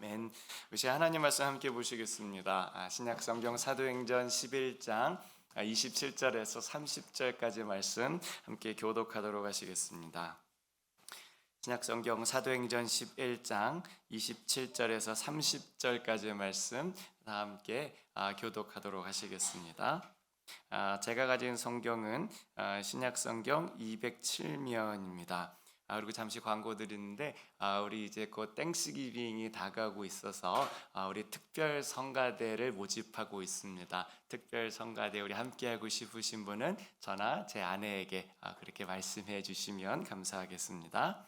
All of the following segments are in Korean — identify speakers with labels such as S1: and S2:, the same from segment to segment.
S1: 아멘. 우리 하나님 말씀 함께 보시겠습니다. 신약 성경 사도행전 11장 27절에서 30절까지 말씀 함께 교독하도록 하시겠습니다. 신약 성경 사도행전 11장 27절에서 30절까지 말씀 다 함께 교독하도록 하시겠습니다. 제가 가진 성경은 신약 성경 207면입니다. 그리고 잠시 광고 드리는데 우리 이제 곧 땡스기빙이 다가오고 있어서 우리 특별 성가대를 모집하고 있습니다. 특별 성가대 우리 함께하고 싶으신 분은 저나 제 아내에게 그렇게 말씀해 주시면 감사하겠습니다.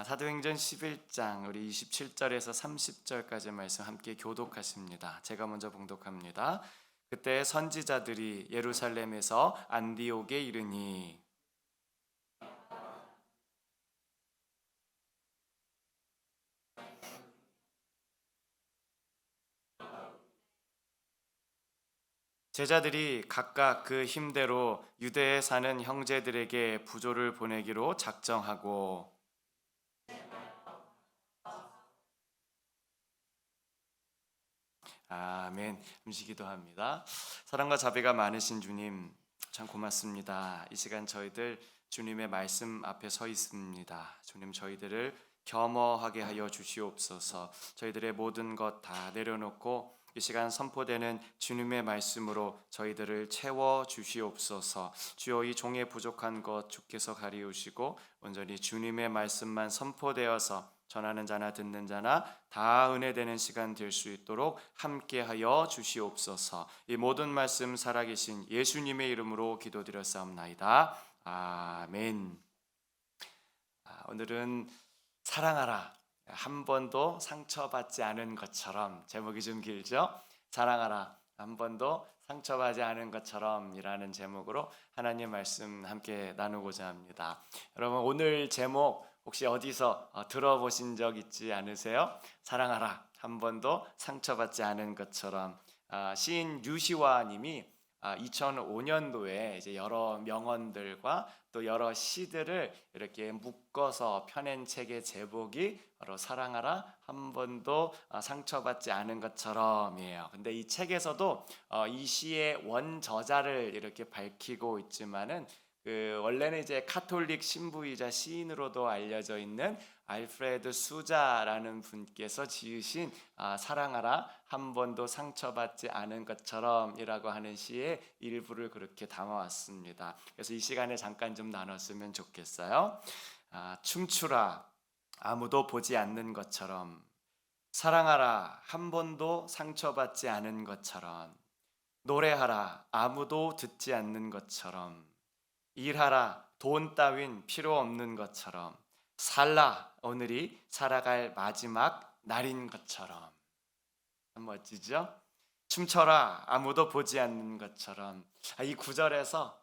S1: 사도행전 11장 우리 27절에서 30절까지 말씀 함께 교독하십니다. 제가 먼저 봉독합니다. 그때 선지자들이 예루살렘에서 안디옥에 이르니 제자들이 각각 그 힘대로 유대에 사는 형제들에게 부조를 보내기로 작정하고 아멘. 잠시 기도합니다. 사랑과 자비가 많으신 주님 참 고맙습니다. 이 시간 저희들 주님의 말씀 앞에 서 있습니다. 주님 저희들을 겸허하게 하여 주시옵소서. 저희들의 모든 것 다 내려놓고 이 시간 선포되는 주님의 말씀으로 저희들을 채워 주시옵소서. 주여 이 종의 부족한 것 주께서 가리우시고 온전히 주님의 말씀만 선포되어서 전하는 자나 듣는 자나 다 은혜되는 시간 될 수 있도록 함께하여 주시옵소서. 이 모든 말씀 살아계신 예수님의 이름으로 기도드렸사옵나이다. 아멘. 오늘은 사랑하라. 한 번도 상처받지 않은 것처럼, 제목이 좀 길죠? 사랑하라 한 번도 상처받지 않은 것처럼 이라는 제목으로 하나님 말씀 함께 나누고자 합니다. 여러분 오늘 제목 혹시 어디서 들어보신 적 있지 않으세요? 사랑하라 한 번도 상처받지 않은 것처럼. 시인 유시화 님이 2005년도에 이제 여러 명언들과 또 여러 시들을 이렇게 묶어서 펴낸 책의 제목이 바로 사랑하라 한 번도 상처받지 않은 것처럼이에요. 근데 이 책에서도 이 시의 원저자를 이렇게 밝히고 있지만은 원래는 이제 카톨릭 신부이자 시인으로도 알려져 있는 알프레드 수자라는 분께서 지으신 사랑하라 한 번도 상처받지 않은 것처럼이라고 하는 시의 일부를 그렇게 담아왔습니다. 그래서 이 시간에 잠깐 좀 나눴으면 좋겠어요. 춤추라 아무도 보지 않는 것처럼, 사랑하라 한 번도 상처받지 않은 것처럼, 노래하라 아무도 듣지 않는 것처럼, 일하라 돈 따윈 필요 없는 것처럼, 살라 오늘이 살아갈 마지막 날인 것처럼. 참 멋지죠? 춤춰라 아무도 보지 않는 것처럼. 이 구절에서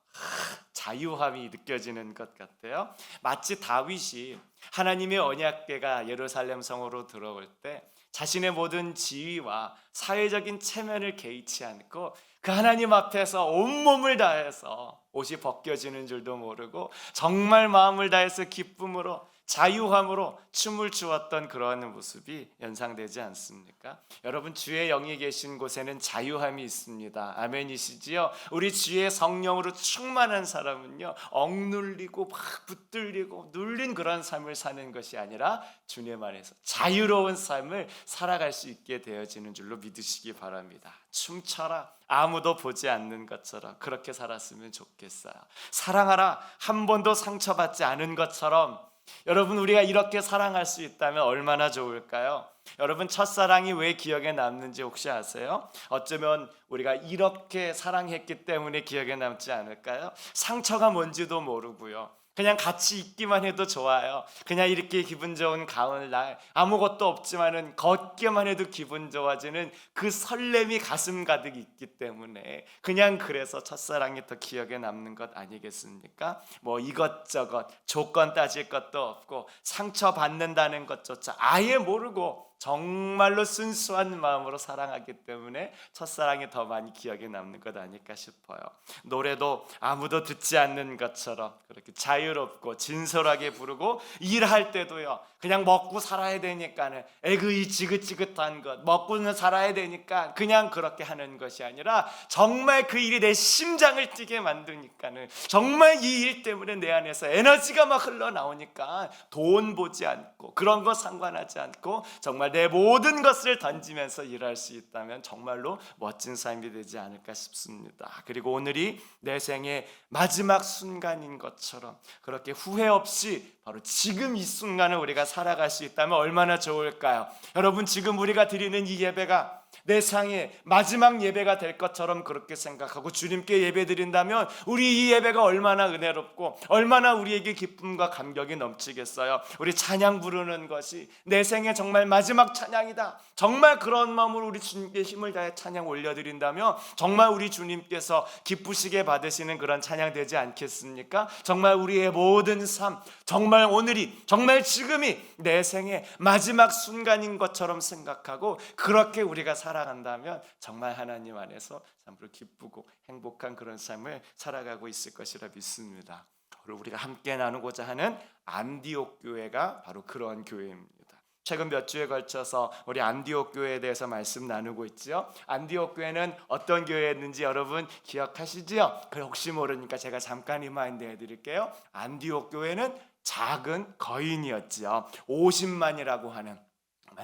S1: 자유함이 느껴지는 것 같아요. 마치 다윗이 하나님의 언약궤가 예루살렘 성으로 들어올 때 자신의 모든 지위와 사회적인 체면을 개의치 않고 그 하나님 앞에서 온몸을 다해서 옷이 벗겨지는 줄도 모르고 정말 마음을 다해서 기쁨으로 자유함으로 춤을 추었던 그러한 모습이 연상되지 않습니까? 여러분 주의 영이 계신 곳에는 자유함이 있습니다. 아멘이시지요? 우리 주의 성령으로 충만한 사람은요 억눌리고 막 붙들리고 눌린 그런 삶을 사는 것이 아니라 주님 안에서 자유로운 삶을 살아갈 수 있게 되어지는 줄로 믿으시기 바랍니다. 춤춰라 아무도 보지 않는 것처럼 그렇게 살았으면 좋겠어요. 사랑하라 한 번도 상처받지 않은 것처럼. 여러분 우리가 이렇게 사랑할 수 있다면 얼마나 좋을까요? 여러분 첫사랑이 왜 기억에 남는지 혹시 아세요? 어쩌면 우리가 이렇게 사랑했기 때문에 기억에 남지 않을까요? 상처가 뭔지도 모르고요. 그냥 같이 있기만 해도 좋아요. 그냥 이렇게 기분 좋은 가을날 아무것도 없지만은 걷기만 해도 기분 좋아지는 그 설렘이 가슴 가득 있기 때문에 그냥 그래서 첫사랑이 더 기억에 남는 것 아니겠습니까? 뭐 이것저것 조건 따질 것도 없고 상처받는다는 것조차 아예 모르고 정말로 순수한 마음으로 사랑하기 때문에 첫사랑이 더 많이 기억에 남는 것 아닐까 싶어요. 노래도 아무도 듣지 않는 것처럼 그렇게 자유롭고 진솔하게 부르고, 일할 때도요 그냥 먹고 살아야 되니까는 에그이 지긋지긋한 것, 먹고는 살아야 되니까 그냥 그렇게 하는 것이 아니라 정말 그 일이 내 심장을 뛰게 만드니까는, 정말 이 일 때문에 내 안에서 에너지가 막 흘러나오니까 돈 보지 않고 그런 거 상관하지 않고 정말 내 모든 것을 던지면서 일할 수 있다면 정말로 멋진 삶이 되지 않을까 싶습니다. 그리고 오늘이 내 생의 마지막 순간인 것처럼 그렇게 후회 없이 바로 지금 이 순간을 우리가 살아갈 수 있다면 얼마나 좋을까요? 여러분, 지금 우리가 드리는 이 예배가 내 생의 마지막 예배가 될 것처럼 그렇게 생각하고 주님께 예배 드린다면 우리 이 예배가 얼마나 은혜롭고 얼마나 우리에게 기쁨과 감격이 넘치겠어요. 우리 찬양 부르는 것이 내 생의 정말 마지막 찬양이다, 정말 그런 마음으로 우리 주님께 힘을 다해 찬양 올려드린다면 정말 우리 주님께서 기쁘시게 받으시는 그런 찬양 되지 않겠습니까? 정말 우리의 모든 삶, 정말 오늘이, 정말 지금이 내 생의 마지막 순간인 것처럼 생각하고 그렇게 우리가 살아간다면 정말 하나님 안에서 참으로 기쁘고 행복한 그런 삶을 살아가고 있을 것이라 믿습니다. 그리고 우리가 함께 나누고자 하는 안디옥 교회가 바로 그런 교회입니다. 최근 몇 주에 걸쳐서 우리 안디옥 교회에 대해서 말씀 나누고 있죠. 안디옥 교회는 어떤 교회였는지 여러분 기억하시죠? 혹시 모르니까 제가 잠깐 리마인드 해드릴게요. 안디옥 교회는 작은 거인이었죠. 50만이라고 하는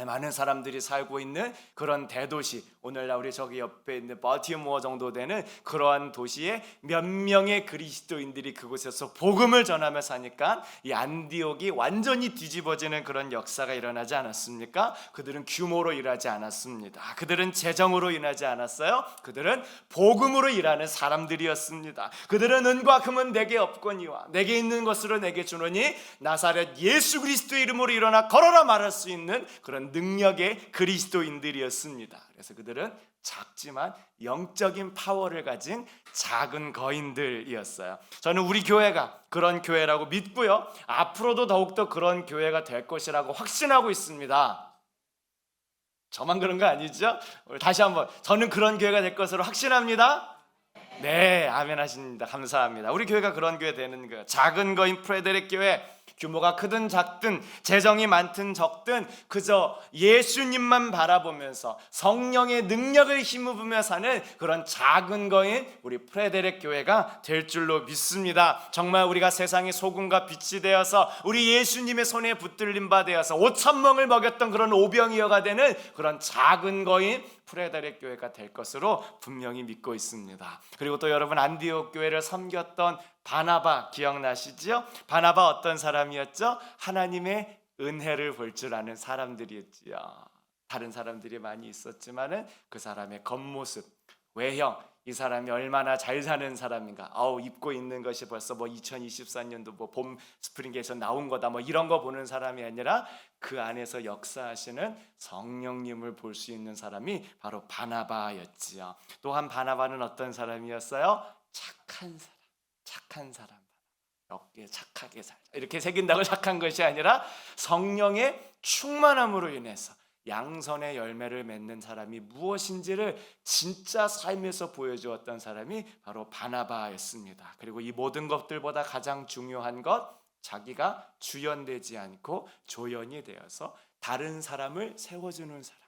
S1: 많은 사람들이 살고 있는 그런 대도시, 오늘날 우리 저기 옆에 있는 버티모어 정도 되는 그러한 도시에 몇 명의 그리스도인들이 그곳에서 복음을 전하며 사니까 이 안디옥이 완전히 뒤집어지는 그런 역사가 일어나지 않았습니까? 그들은 규모로 일하지 않았습니다. 그들은 재정으로 일하지 않았어요. 그들은 복음으로 일하는 사람들이었습니다. 그들은 은과 금은 내게 없거니와 내게 있는 것으로 내게 주노니 나사렛 예수 그리스도의 이름으로 일어나 걸어라 말할 수 있는 그런 능력의 그리스도인들이었습니다. 그래서 그들은 작지만 영적인 파워를 가진 작은 거인들이었어요. 저는 우리 교회가 그런 교회라고 믿고요, 앞으로도 더욱더 그런 교회가 될 것이라고 확신하고 있습니다. 저만 그런 거 아니죠? 다시 한번, 저는 그런 교회가 될 것으로 확신합니다. 네, 아멘 하십니다. 감사합니다. 우리 교회가 그런 교회 되는 거예요. 작은 거인 프레데릭 교회, 규모가 크든 작든 재정이 많든 적든 그저 예수님만 바라보면서 성령의 능력을 힘입으며 사는 그런 작은 거인 우리 프레데릭 교회가 될 줄로 믿습니다. 정말 우리가 세상의 소금과 빛이 되어서 우리 예수님의 손에 붙들린 바 되어서 5,000명을 먹였던 그런 오병이어가 되는 그런 작은 거인 프레데릭 교회가 될 것으로 분명히 믿고 있습니다. 그리고 또 여러분, 안디옥 교회를 섬겼던 바나바 기억나시죠? 바나바 어떤 사람이었죠? 하나님의 은혜를 볼 줄 아는 사람들이었지요. 다른 사람들이 많이 있었지만은 그 사람의 겉모습, 외형, 이 사람이 얼마나 잘 사는 사람인가, 입고 있는 것이 벌써 2024년도 봄 스프링에서 나온 거다, 이런 거 보는 사람이 아니라 그 안에서 역사하시는 성령님을 볼 수 있는 사람이 바로 바나바였지요. 또한 바나바는 어떤 사람이었어요? 착한 사람. 이렇게 착하게 살자, 이렇게 새긴다고 착한 것이 아니라 성령의 충만함으로 인해서 양선의 열매를 맺는 사람이 무엇인지를 진짜 삶에서 보여주었던 사람이 바로 바나바였습니다. 그리고 이 모든 것들보다 가장 중요한 것, 자기가 주연되지 않고 조연이 되어서 다른 사람을 세워주는 사람,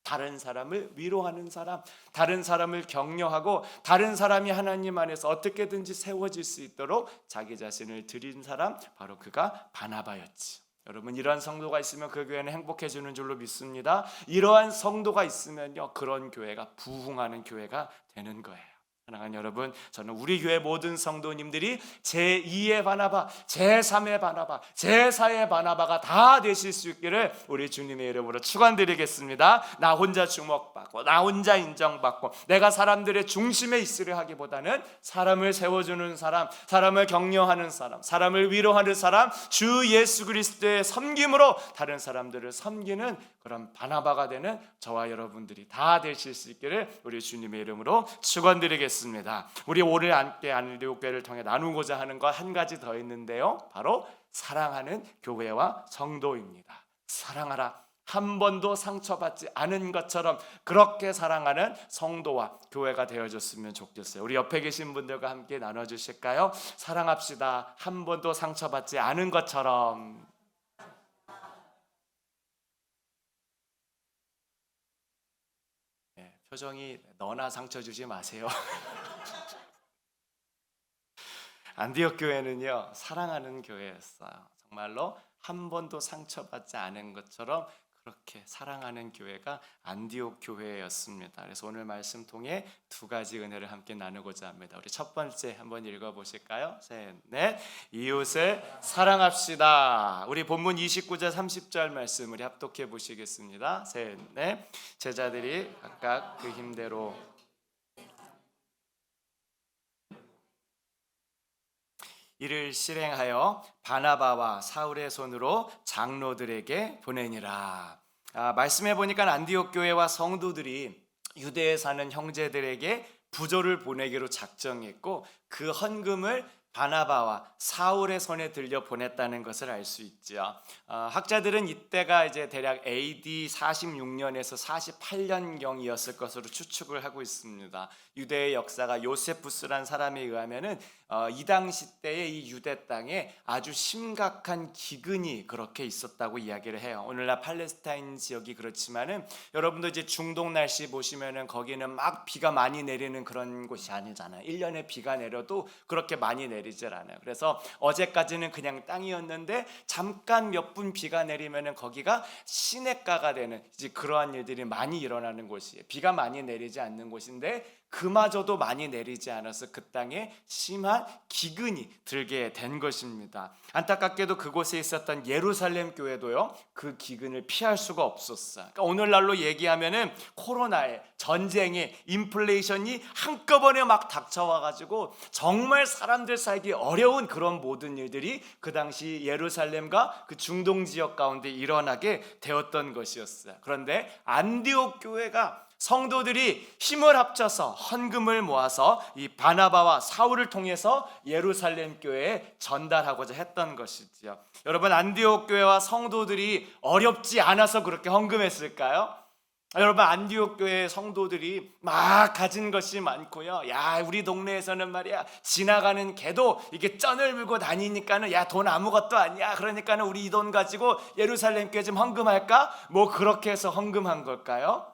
S1: 다른 사람을 위로하는 사람, 다른 사람을 격려하고 다른 사람이 하나님 안에서 어떻게든지 세워질 수 있도록 자기 자신을 드린 사람, 바로 그가 바나바였지. 여러분, 이러한 성도가 있으면 그 교회는 행복해지는 줄로 믿습니다. 이러한 성도가 있으면요, 그런 교회가 부흥하는 교회가 되는 거예요. 사랑하는 여러분, 저는 우리 교회 모든 성도님들이 제2의 바나바, 제3의 바나바, 제4의 바나바가 다 되실 수 있기를 우리 주님의 이름으로 축원드리겠습니다. 나 혼자 주목받고 나 혼자 인정받고 내가 사람들의 중심에 있으려 하기보다는 사람을 세워주는 사람, 사람을 격려하는 사람, 사람을 위로하는 사람, 주 예수 그리스도의 섬김으로 다른 사람들을 섬기는 그런 바나바가 되는 저와 여러분들이 다 되실 수 있기를 우리 주님의 이름으로 축원드리겠습니다. 우리 오늘 함께 안디옥 교회를 통해 나누고자 하는 것 한 가지 더 있는데요, 바로 사랑하는 교회와 성도입니다. 사랑하라. 한 번도 상처받지 않은 것처럼 그렇게 사랑하는 성도와 교회가 되어줬으면 좋겠어요. 우리 옆에 계신 분들과 함께 나눠주실까요? 사랑합시다. 한 번도 상처받지 않은 것처럼. 네, 표정이 너나 상처 주지 마세요. 안디옥 교회는요, 사랑하는 교회였어요. 정말로 한 번도 상처받지 않은 것처럼 그렇게 사랑하는 교회가 안디옥 교회였습니다. 그래서 오늘 말씀 통해 두 가지 은혜를 함께 나누고자 합니다. 우리 첫 번째 한번 읽어보실까요? 셋, 넷. 이웃을 사랑합시다. 우리 본문 29절 30절 말씀 우리 합독해 보시겠습니다. 셋, 넷. 제자들이 각각 그 힘대로 이를 실행하여 바나바와 사울의 손으로 장로들에게 보내니라. 말씀해 보니까 안디옥 교회와 성도들이 유대에 사는 형제들에게 부조를 보내기로 작정했고 그 헌금을 바나바와 사울의 손에 들려 보냈다는 것을 알 수 있죠. 학자들은 이때가 이제 대략 AD 46년에서 48년경이었을 것으로 추측을 하고 있습니다. 유대의 역사가 요세푸스란 사람에 의하면은 이 당시 때의 이 유대 땅에 아주 심각한 기근이 그렇게 있었다고 이야기를 해요. 오늘날 팔레스타인 지역이 그렇지만은 여러분도 이제 중동 날씨 보시면은 거기는 막 비가 많이 내리는 그런 곳이 아니잖아요. 1년에 비가 내려도 그렇게 많이 내리질 않아요. 그래서 어제까지는 그냥 땅이었는데 잠깐 몇 분 비가 내리면은 거기가 시냇가가 되는 이제 그러한 일들이 많이 일어나는 곳이에요. 비가 많이 내리지 않는 곳인데 그마저도 많이 내리지 않아서 그 땅에 심한 기근이 들게 된 것입니다. 안타깝게도 그곳에 있었던 예루살렘 교회도요, 그 기근을 피할 수가 없었어요. 그러니까 오늘날로 얘기하면은 코로나에, 전쟁에, 인플레이션이 한꺼번에 막 닥쳐와가지고 정말 사람들 살기 어려운 그런 모든 일들이 그 당시 예루살렘과 그 중동 지역 가운데 일어나게 되었던 것이었어요. 그런데 안디옥 교회가 성도들이 힘을 합쳐서 헌금을 모아서 이 바나바와 사울을 통해서 예루살렘 교회에 전달하고자 했던 것이지요. 여러분, 안디옥 교회와 성도들이 어렵지 않아서 그렇게 헌금했을까요? 여러분, 안디옥 교회 성도들이 막 가진 것이 많고요. 야, 우리 동네에서는 말이야, 지나가는 개도 이게 쩐을 물고 다니니까는 야, 돈 아무것도 아니야. 그러니까는 우리 이 돈 가지고 예루살렘 교회 좀 헌금할까? 뭐 그렇게 해서 헌금한 걸까요?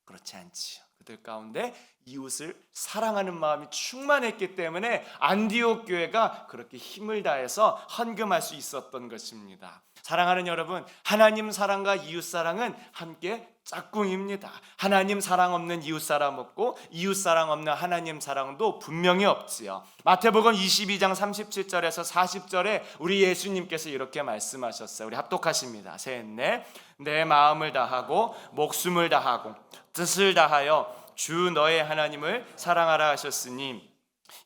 S1: 그렇지 않지요. 그들 가운데 이웃을 사랑하는 마음이 충만했기 때문에 안디옥 교회가 그렇게 힘을 다해서 헌금할 수 있었던 것입니다. 사랑하는 여러분, 하나님 사랑과 이웃 사랑은 함께 짝꿍입니다. 하나님 사랑 없는 이웃 사랑 없고 이웃 사랑 없는 하나님 사랑도 분명히 없지요. 마태복음 22장 37절에서 40절에 우리 예수님께서 이렇게 말씀하셨어요. 우리 합독하십니다. 셋, 넷. 내 마음을 다하고 목숨을 다하고 뜻을 다하여 주 너의 하나님을 사랑하라 하셨으니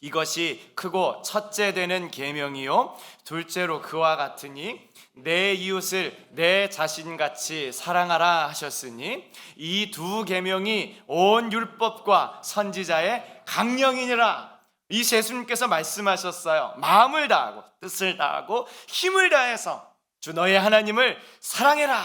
S1: 이것이 크고 첫째 되는 계명이요 둘째로 그와 같으니 내 이웃을 내 자신같이 사랑하라 하셨으니 이 두 계명이 온 율법과 선지자의 강령이니라. 이 예수님께서 말씀하셨어요. 마음을 다하고 뜻을 다하고 힘을 다해서 주 너의 하나님을 사랑해라.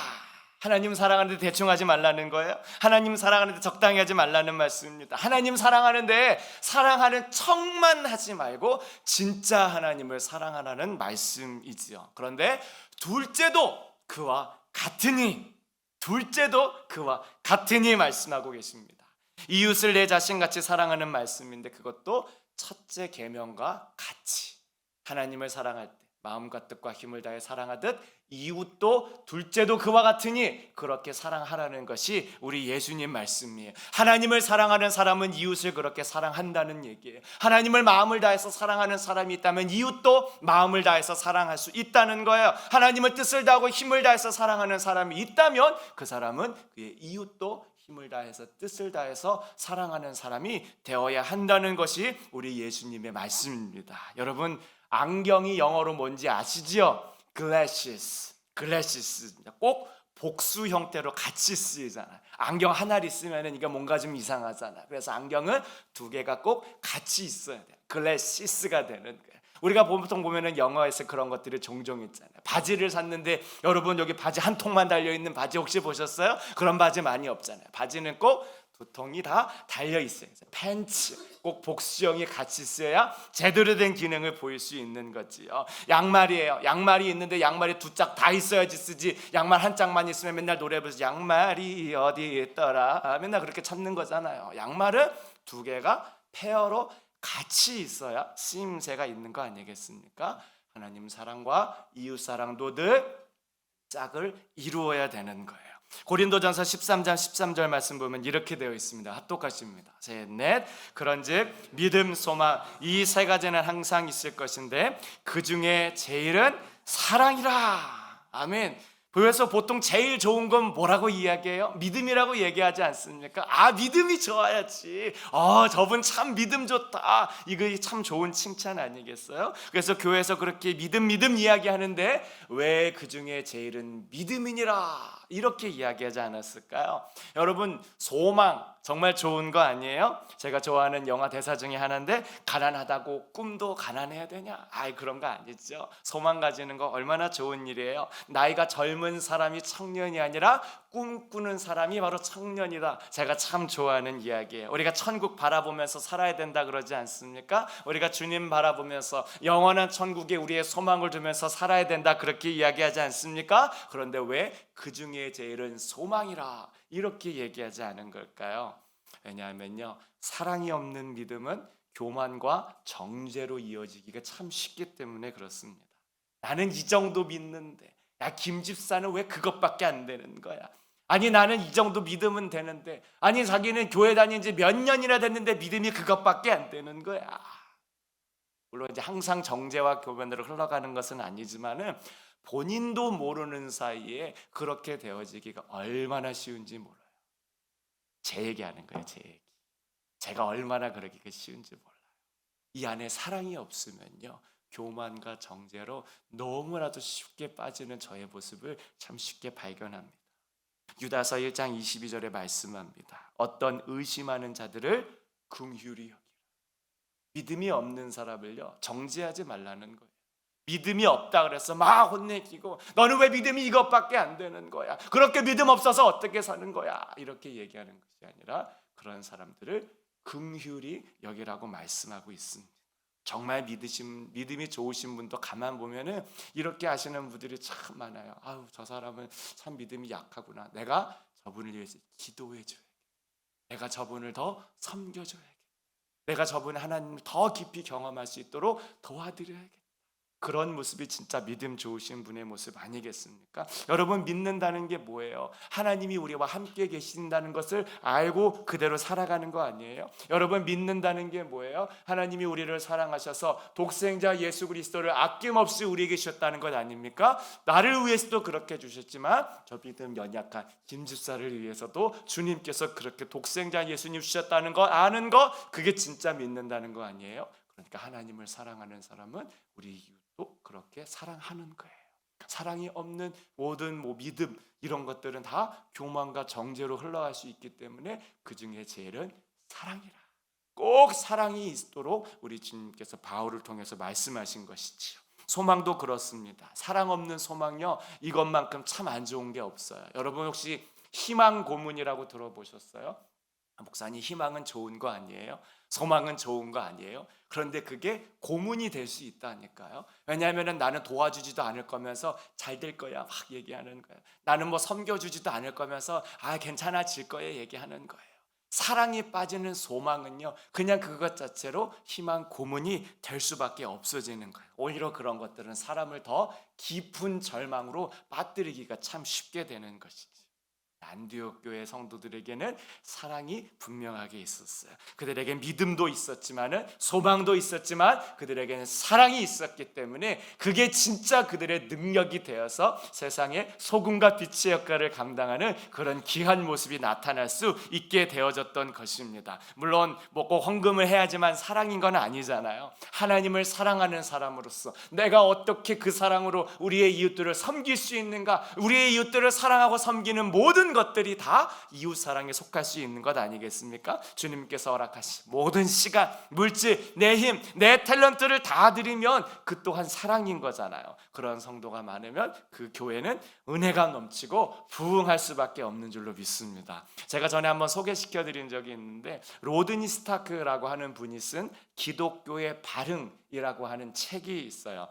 S1: 하나님 사랑하는데 대충 하지 말라는 거예요. 하나님 사랑하는데 적당히 하지 말라는 말씀입니다. 하나님 사랑하는데 사랑하는 척만 하지 말고 진짜 하나님을 사랑하라는 말씀이지요. 그런데 둘째도 그와 같으니, 둘째도 그와 같으니 말씀하고 계십니다. 이웃을 내 자신같이 사랑하는 말씀인데 그것도 첫째 계명과 같이 하나님을 사랑할 때 마음과 뜻과 힘을 다해 사랑하듯 이웃도 둘째도 그와 같으니 그렇게 사랑하라는 것이 우리 예수님 말씀이에요. 하나님을 사랑하는 사람은 이웃을 그렇게 사랑한다는 얘기예요. 하나님을 마음을 다해서 사랑하는 사람이 있다면 이웃도 마음을 다해서 사랑할 수 있다는 거예요. 하나님을 뜻을 다하고 힘을 다해서 사랑하는 사람이 있다면 그 사람은 그의 이웃도 힘을 다해서 뜻을 다해서 사랑하는 사람이 되어야 한다는 것이 우리 예수님의 말씀입니다. 여러분, 안경이 영어로 뭔지 아시죠? glasses. 꼭 복수 형태로 같이 쓰이잖아요. 안경 하나를 쓰면 이게 뭔가 좀 이상하잖아요. 그래서 안경은 두 개가 꼭 같이 있어야 돼요. glasses가 되는 거예요. 우리가 보통 보면은 영화에서 그런 것들이 종종 있잖아요. 바지를 샀는데 여러분 여기 바지 한 통만 달려있는 바지 혹시 보셨어요? 그런 바지 많이 없잖아요. 바지는 꼭 두 통이 다 달려있어요. 팬츠 꼭 복수형이 같이 있어야 제대로 된 기능을 보일 수 있는 거지요. 양말이에요. 양말이 있는데 양말이 두 짝 다 있어야지 쓰지. 양말 한 짝만 있으면 맨날 노래 부르면서 양말이 어디 있더라 맨날 그렇게 찾는 거잖아요. 양말은 두 개가 페어로 같이 있어야 쓰임새가 있는 거 아니겠습니까? 하나님 사랑과 이웃 사랑도 늘 짝을 이루어야 되는 거예요. 고린도전서 13장 13절 말씀 보면 이렇게 되어 있습니다. 합독하십니다. 셋, 넷. 그런즉 믿음, 소망 이 세 가지는 항상 있을 것인데 그 중에 제일은 사랑이라. 아멘. 그래서 보통 제일 좋은 건 뭐라고 이야기해요? 믿음이라고 얘기하지 않습니까? 아, 믿음이 좋아야지. 저분 참 믿음 좋다. 이거 참 좋은 칭찬 아니겠어요? 그래서 교회에서 그렇게 믿음 이야기하는데 왜 그 중에 제일은 믿음이니라 이렇게 이야기하지 않았을까요? 여러분, 소망 정말 좋은 거 아니에요? 제가 좋아하는 영화 대사 중에 하나인데 가난하다고 꿈도 가난해야 되냐? 그런 거 아니죠. 소망 가지는 거 얼마나 좋은 일이에요. 나이가 젊은 사람이 청년이 아니라 꿈꾸는 사람이 바로 청년이다. 제가 참 좋아하는 이야기예요. 우리가 천국 바라보면서 살아야 된다 그러지 않습니까? 우리가 주님 바라보면서 영원한 천국에 우리의 소망을 두면서 살아야 된다 그렇게 이야기하지 않습니까? 그런데 왜 그 중에 제일은 소망이라 이렇게 얘기하지 않은 걸까요? 왜냐하면요, 사랑이 없는 믿음은 교만과 정죄로 이어지기가 참 쉽기 때문에 그렇습니다. 나는 이 정도 믿는데 야, 김 집사는 왜 그것밖에 안 되는 거야? 아니, 나는 이 정도 믿으면 되는데, 아니, 자기는 교회 다닌 지 몇 년이나 됐는데 믿음이 그것밖에 안 되는 거야. 물론 이제 항상 정죄와 교만으로 흘러가는 것은 아니지만은 본인도 모르는 사이에 그렇게 되어지기가 얼마나 쉬운지 몰라요. 제 얘기하는 거예요. 제 얘기. 제가 얼마나 그러기가 쉬운지 몰라요. 이 안에 사랑이 없으면요, 교만과 정죄로 너무나도 쉽게 빠지는 저의 모습을 참 쉽게 발견합니다. 유다서 1장 22절에 말씀합니다. 어떤 의심하는 자들을 긍휼히 여기라. 믿음이 없는 사람을요, 정죄하지 말라는 거예요. 믿음이 없다 그래서 막 혼내키고 너는 왜 믿음이 이것밖에 안 되는 거야? 그렇게 믿음 없어서 어떻게 사는 거야? 이렇게 얘기하는 것이 아니라 그런 사람들을 긍휼히 여기라고 말씀하고 있습니다. 정말 믿음이 좋으신 분도 가만 보면은 이렇게 하시는 분들이 참 많아요. 저 사람은 참 믿음이 약하구나. 내가 저분을 위해서 기도해줘야겠다. 내가 저분을 더 섬겨줘야겠다. 내가 저분의 하나님을 더 깊이 경험할 수 있도록 도와드려야겠다. 그런 모습이 진짜 믿음 좋으신 분의 모습 아니겠습니까? 여러분, 믿는다는 게 뭐예요? 하나님이 우리와 함께 계신다는 것을 알고 그대로 살아가는 거 아니에요? 여러분, 믿는다는 게 뭐예요? 하나님이 우리를 사랑하셔서 독생자 예수 그리스도를 아낌없이 우리에게 주셨다는 것 아닙니까? 나를 위해서도 그렇게 주셨지만 저 믿음 연약한 김 집사를 위해서도 주님께서 그렇게 독생자 예수님 주셨다는 거 아는 거, 그게 진짜 믿는다는 거 아니에요? 그러니까 하나님을 사랑하는 사람은 우리 이웃도 그렇게 사랑하는 거예요. 사랑이 없는 모든 믿음 이런 것들은 다 교만과 정죄로 흘러갈 수 있기 때문에 그 중에 제일은 사랑이라. 꼭 사랑이 있도록 우리 주님께서 바울을 통해서 말씀하신 것이지요. 소망도 그렇습니다. 사랑 없는 소망요, 이것만큼 참 안 좋은 게 없어요. 여러분 혹시 희망 고문이라고 들어보셨어요? 목사님, 희망은 좋은 거 아니에요? 소망은 좋은 거 아니에요? 그런데 그게 고문이 될 수 있다니까요. 왜냐하면 나는 도와주지도 않을 거면서 잘 될 거야 막 얘기하는 거예요. 나는 섬겨주지도 않을 거면서 괜찮아질 거야 얘기하는 거예요. 사랑이 빠지는 소망은요, 그냥 그것 자체로 희망 고문이 될 수밖에 없어지는 거예요. 오히려 그런 것들은 사람을 더 깊은 절망으로 빠뜨리기가 참 쉽게 되는 것이지. 안디옥 교회 성도들에게는 사랑이 분명하게 있었어요. 그들에게 믿음도 있었지만은 소망도 있었지만 그들에게는 사랑이 있었기 때문에 그게 진짜 그들의 능력이 되어서 세상에 소금과 빛의 역할을 감당하는 그런 귀한 모습이 나타날 수 있게 되어졌던 것입니다. 물론 꼭 헌금을 해야지만 사랑인 건 아니잖아요. 하나님을 사랑하는 사람으로서 내가 어떻게 그 사랑으로 우리의 이웃들을 섬길 수 있는가, 우리의 이웃들을 사랑하고 섬기는 모든 모든 것들이 다 이웃사랑에 속할 수 있는 것 아니겠습니까? 주님께서 허락하신 모든 시간, 물질, 내 힘, 내 탤런트를 다 드리면 그 또한 사랑인 거잖아요. 그런 성도가 많으면 그 교회는 은혜가 넘치고 부흥할 수밖에 없는 줄로 믿습니다. 제가 전에 한번 소개시켜드린 적이 있는데 로드니 스타크라고 하는 분이 쓴 기독교의 발흥이라고 하는 책이 있어요.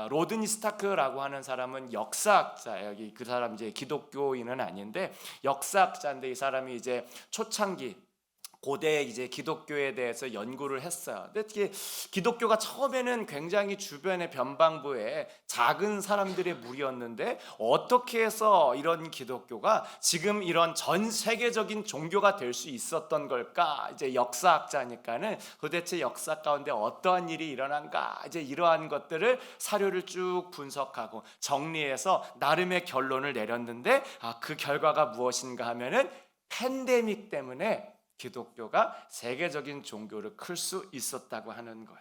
S1: 로드니 스타크라고 하는 사람은 역사학자예요. 그 사람 이제 기독교인은 아닌데 역사학자인데 이 사람이 이제 초창기 고대 이제 기독교에 대해서 연구를 했어요. 근데 특히 기독교가 처음에는 굉장히 주변의 변방부에 작은 사람들의 무리였는데 어떻게 해서 이런 기독교가 지금 이런 전 세계적인 종교가 될 수 있었던 걸까? 이제 역사학자니까는 도대체 역사 가운데 어떠한 일이 일어난가? 이제 이러한 것들을 사료를 쭉 분석하고 정리해서 나름의 결론을 내렸는데 그 결과가 무엇인가 하면은 팬데믹 때문에 기독교가 세계적인 종교를 클 수 있었다고 하는 거예요.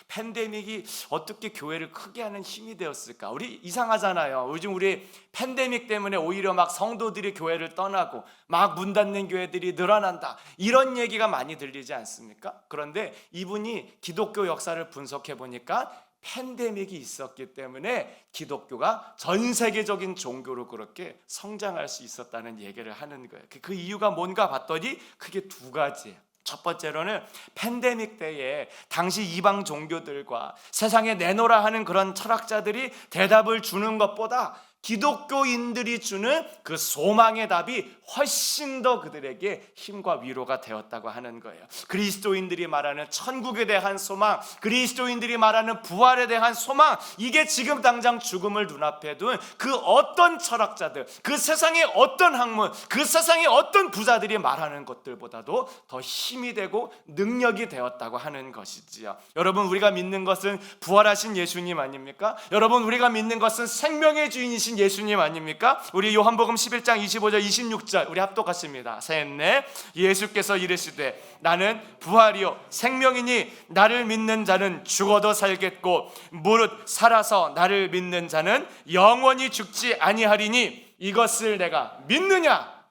S1: 팬데믹이 어떻게 교회를 크게 하는 힘이 되었을까? 우리 이상하잖아요. 요즘 우리 팬데믹 때문에 오히려 막 성도들이 교회를 떠나고 막 문 닫는 교회들이 늘어난다. 이런 얘기가 많이 들리지 않습니까? 그런데 이분이 기독교 역사를 분석해 보니까 팬데믹이 있었기 때문에 기독교가 전 세계적인 종교로 그렇게 성장할 수 있었다는 얘기를 하는 거예요. 그 이유가 뭔가 봤더니 크게 두 가지예요. 첫 번째로는 팬데믹 때에 당시 이방 종교들과 세상에 내놓으라 하는 그런 철학자들이 대답을 주는 것보다 기독교인들이 주는 그 소망의 답이 훨씬 더 그들에게 힘과 위로가 되었다고 하는 거예요. 그리스도인들이 말하는 천국에 대한 소망, 그리스도인들이 말하는 부활에 대한 소망, 이게 지금 당장 죽음을 눈앞에 둔 그 어떤 철학자들, 그 세상의 어떤 학문, 그 세상의 어떤 부자들이 말하는 것들보다도 더 힘이 되고 능력이 되었다고 하는 것이지요. 여러분, 우리가 믿는 것은 부활하신 예수님 아닙니까? 여러분, 우리가 믿는 것은 생명의 주인이신 예수님 아닙니까? 우리 요한복음 11장 25절 26절 우리 합독하십니다. 셋, 넷. 예수께서 이르시되 나는 부활이요 생명이니 나를 믿는 자는 죽어도 살겠고 무릇 살아서 나를 믿는 자는 영원히 죽지 아니하리니 이것을 내가 믿느냐?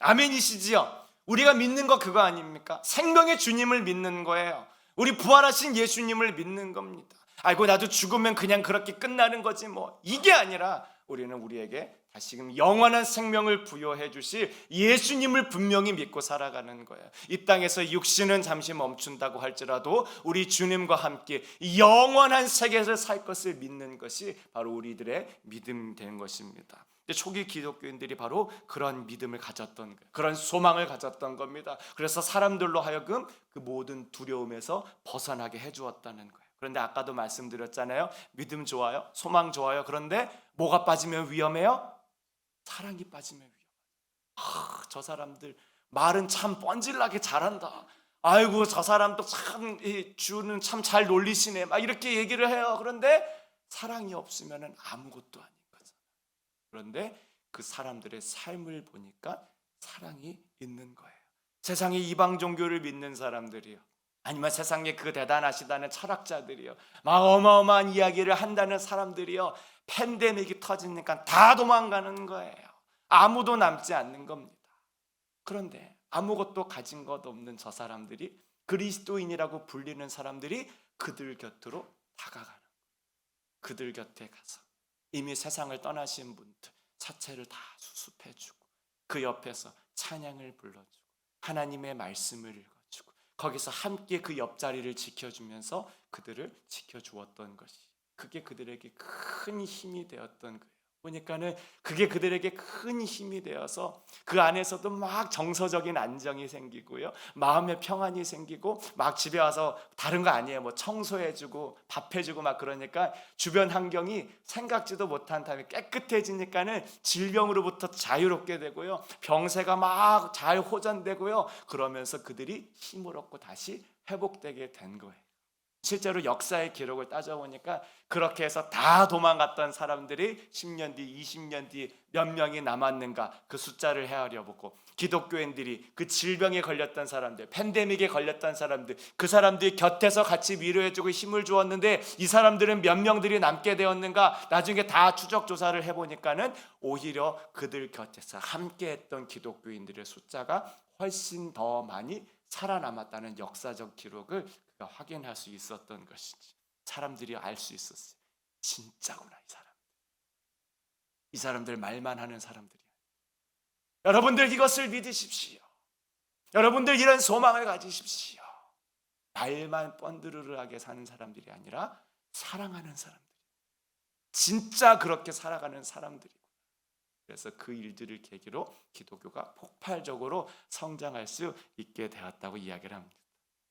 S1: 아멘이시지요? 우리가 믿는 거 그거 아닙니까? 생명의 주님을 믿는 거예요. 우리 부활하신 예수님을 믿는 겁니다. 아이고 나도 죽으면 그냥 그렇게 끝나는 거지 뭐. 이게 아니라 우리는 우리에게 다시금 영원한 생명을 부여해 주실 예수님을 분명히 믿고 살아가는 거예요. 이 땅에서 육신은 잠시 멈춘다고 할지라도 우리 주님과 함께 영원한 세계에서 살 것을 믿는 것이 바로 우리들의 믿음 되는 것입니다. 초기 기독교인들이 바로 그런 믿음을 가졌던 거예요. 그런 소망을 가졌던 겁니다. 그래서 사람들로 하여금 그 모든 두려움에서 벗어나게 해주었다는 거예요. 그런데 아까도 말씀드렸잖아요. 믿음 좋아요, 소망 좋아요. 그런데 뭐가 빠지면 위험해요? 사랑이 빠지면 위험해요. 저 사람들 말은 참 뻔질나게 잘한다. 아이고 저 사람도 참 주는 참 잘 놀리시네. 막 이렇게 얘기를 해요. 그런데 사랑이 없으면 아무것도 아닌 거죠. 그런데 그 사람들의 삶을 보니까 사랑이 있는 거예요. 세상의 이방 종교를 믿는 사람들이요, 아니면 세상에 그 대단하시다는 철학자들이요, 막 어마어마한 이야기를 한다는 사람들이요, 팬데믹이 터지니까 다 도망가는 거예요. 아무도 남지 않는 겁니다. 그런데 아무것도 가진 것 없는 저 사람들이, 그리스도인이라고 불리는 사람들이 그들 곁으로 다가가는 거예요. 그들 곁에 가서 이미 세상을 떠나신 분들 사체를 다 수습해주고 그 옆에서 찬양을 불러주고 하나님의 말씀을 읽어주고 거기서 함께 그 옆자리를 지켜주면서 그들을 지켜주었던 것이, 그게 그들에게 큰 힘이 되었던 거예요. 보니까는 그게 그들에게 큰 힘이 되어서 그 안에서도 막 정서적인 안정이 생기고요, 마음의 평안이 생기고, 막 집에 와서 다른 거 아니에요, 뭐 청소해주고 밥 해주고 막 그러니까 주변 환경이 생각지도 못한 다음에 깨끗해지니까는 질병으로부터 자유롭게 되고요, 병세가 막 잘 호전되고요, 그러면서 그들이 힘을 얻고 다시 회복되게 된 거예요. 실제로 역사의 기록을 따져보니까 그렇게 해서 다 도망갔던 사람들이 10년 뒤, 20년 뒤 몇 명이 남았는가 그 숫자를 헤아려보고 기독교인들이 그 질병에 걸렸던 사람들, 팬데믹에 걸렸던 사람들, 그 사람들이 곁에서 같이 위로해주고 힘을 주었는데 이 사람들은 몇 명들이 남게 되었는가 나중에 다 추적 조사를 해보니까는 오히려 그들 곁에서 함께했던 기독교인들의 숫자가 훨씬 더 많이 살아남았다는 역사적 기록을 그가 확인할 수 있었던 것이지. 사람들이 알 수 있었어요. 진짜구나 이 사람들 말만 하는 사람들이야. 여러분들 이것을 믿으십시오. 여러분들 이런 소망을 가지십시오. 말만 뻔드르르하게 사는 사람들이 아니라 사랑하는 사람들. 진짜 그렇게 살아가는 사람들이고. 그래서 그 일들을 계기로 기독교가 폭발적으로 성장할 수 있게 되었다고 이야기를 합니다.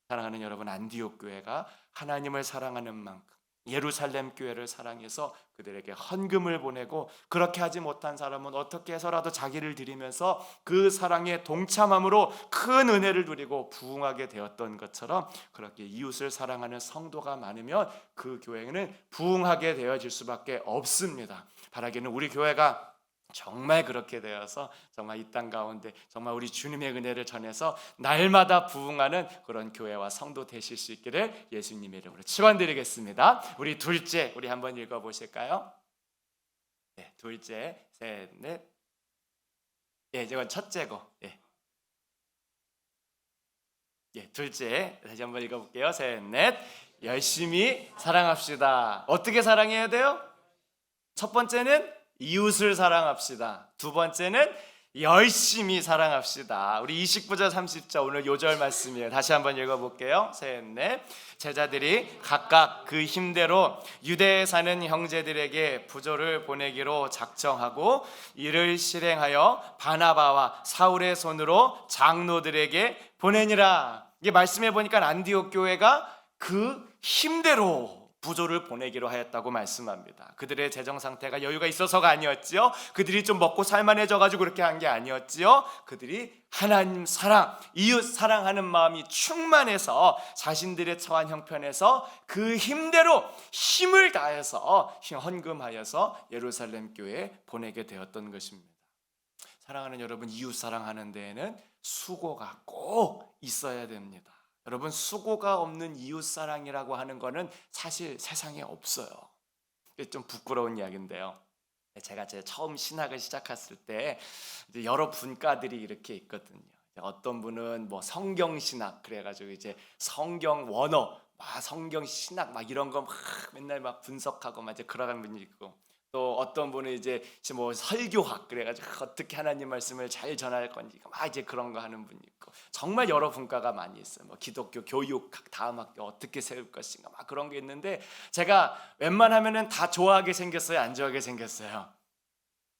S1: 사랑하는 여러분, 안디옥 교회가 하나님을 사랑하는 만큼 예루살렘 교회를 사랑해서 그들에게 헌금을 보내고 그렇게 하지 못한 사람은 어떻게 해서라도 자기를 드리면서 그 사랑에 동참함으로 큰 은혜를 누리고 부흥하게 되었던 것처럼 그렇게 이웃을 사랑하는 성도가 많으면 그 교회는 부흥하게 되어질 수밖에 없습니다. 바라기는 우리 교회가 정말 그렇게 되어서 정말 이 땅 가운데 정말 우리 주님의 은혜를 전해서 날마다 부흥하는 그런 교회와 성도 되실 수 있기를 예수님의 이름으로 축원드리겠습니다. 우리 둘째, 우리 한번 읽어보실까요? 네, 둘째, 셋, 넷. 예, 이건 첫째고. 예. 예, 둘째, 다시 한번 읽어볼게요. 셋, 넷. 열심히 사랑합시다. 어떻게 사랑해야 돼요? 첫 번째는 이웃을 사랑합시다. 두 번째는 열심히 사랑합시다. 우리 29절 30절 오늘 요절 말씀이에요. 다시 한번 읽어볼게요. 셋, 넷. 제자들이 각각 그 힘대로 유대에 사는 형제들에게 부조를 보내기로 작정하고 이를 실행하여 바나바와 사울의 손으로 장로들에게 보내니라. 이게 말씀해 보니까 안디옥 교회가 그 힘대로 부조를 보내기로 하였다고 말씀합니다. 그들의 재정 상태가 여유가 있어서가 아니었지요. 그들이 좀 먹고 살만해져 가지고 그렇게 한 게 아니었지요. 그들이 하나님 사랑, 이웃 사랑하는 마음이 충만해서 자신들의 처한 형편에서 그 힘대로 힘을 다해서 헌금하여서 예루살렘 교회에 보내게 되었던 것입니다. 사랑하는 여러분, 이웃 사랑하는 데에는 수고가 꼭 있어야 됩니다. 여러분, 수고가 없는 이웃사랑이라고 하는 거는 사실 세상에 없어요. 좀 부끄러운 이야기인데요. 제가 처음 신학을 시작했을 때 이제 여러 분과들이 이렇게 있거든요. 어떤 분은 뭐 성경 신학 그래가지고 이제 성경 원어, 성경 신학 막 이런 거 막 맨날 막 분석하고 막 이제 그러는 분이 있고, 또 어떤 분은 이제 뭐 설교학 그래가지고 어떻게 하나님 말씀을 잘 전할 건지 막 이제 그런 거 하는 분이 있고, 정말 여러 분과가 많이 있어요. 뭐 기독교 교육학 다음 학교 어떻게 세울 것인가 막 그런 게 있는데, 제가 웬만하면은 다 좋아하게 생겼어요, 안 좋아하게 생겼어요?